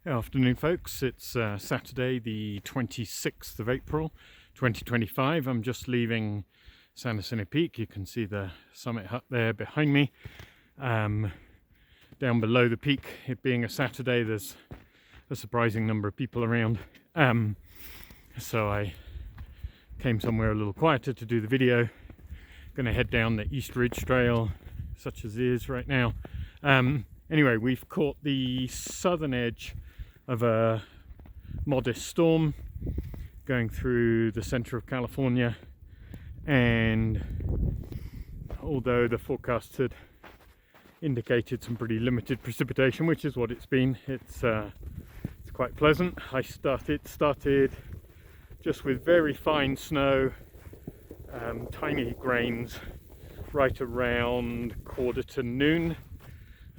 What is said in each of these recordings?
Afternoon folks, it's Saturday the 26th of April 2025. I'm just leaving San Jacinto Peak. You can see the summit hut there behind me. Down below the peak, it being a Saturday, there's a surprising number of people around. So I came somewhere a little quieter to do the video. Going to head down the East Ridge Trail, such as it is right now. Anyway, we've caught the southern edge of a modest storm going through the center of California, and although the forecast had indicated some pretty limited precipitation, which is what it's been, it's quite pleasant. I started just with very fine snow, tiny grains right around quarter to noon,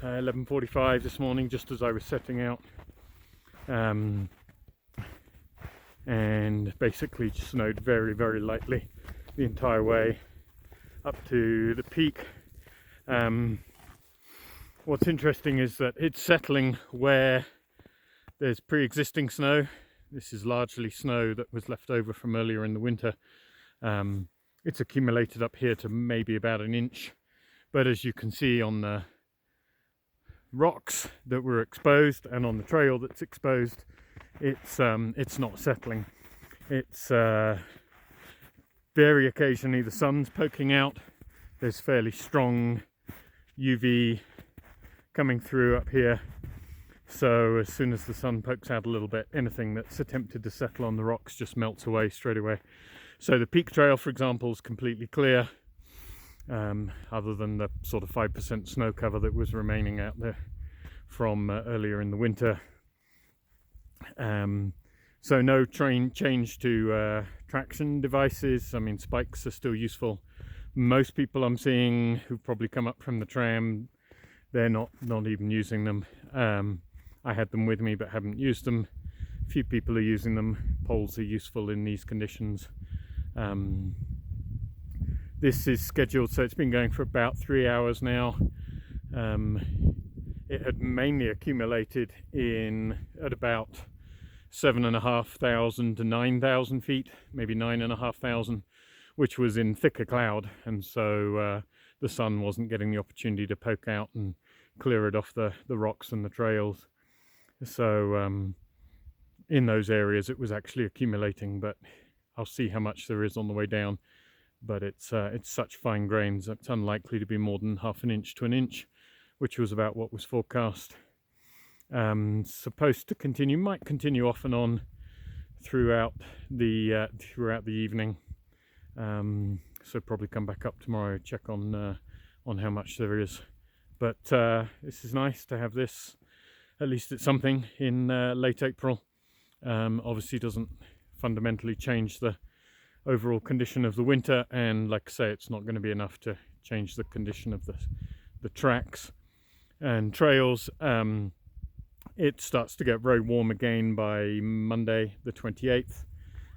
11:45 this morning, just as I was setting out, and basically just snowed very, very lightly the entire way up to the peak. What's interesting is that it's settling where there's pre-existing snow. This is largely snow that was left over from earlier in the winter. It's accumulated up here to maybe about an inch, but as you can see on the rocks that were exposed and on the trail that's exposed, it's not settling. It's very occasionally the sun's poking out. There's fairly strong UV coming through up here, so as soon as the sun pokes out a little bit, anything that's attempted to settle on the rocks just melts away straight away. So the peak trail, for example, is completely clear, other than the sort of 5% snow cover that was remaining out there from earlier in the winter. So no change to traction devices. I mean, spikes are still useful. Most people I'm seeing who've probably come up from the tram, they're not even using them. I had them with me but haven't used them. A few people are using them. Poles are useful in these conditions. This is scheduled, so it's been going for about 3 hours now. It had mainly accumulated at about 7,500 to 9,000 feet, maybe 9,500, which was in thicker cloud, and so the sun wasn't getting the opportunity to poke out and clear it off the rocks and the trails. So in those areas it was actually accumulating, but I'll see how much there is on the way down. But it's such fine grains, it's unlikely to be more than half an inch to an inch, which was about what was forecast. Supposed to continue, might continue off and on throughout the evening. So probably come back up tomorrow, check on how much there is. But this is nice to have this. At least it's something in late April. Obviously doesn't fundamentally change the overall condition of the winter, and like I say, it's not going to be enough to change the condition of the tracks and trails. It starts to get very warm again by Monday the 28th,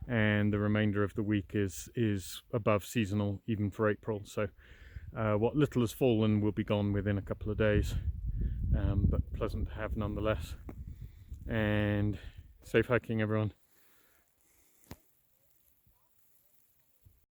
and the remainder of the week is above seasonal even for April. So what little has fallen will be gone within a couple of days, but pleasant to have nonetheless. And safe hiking, everyone.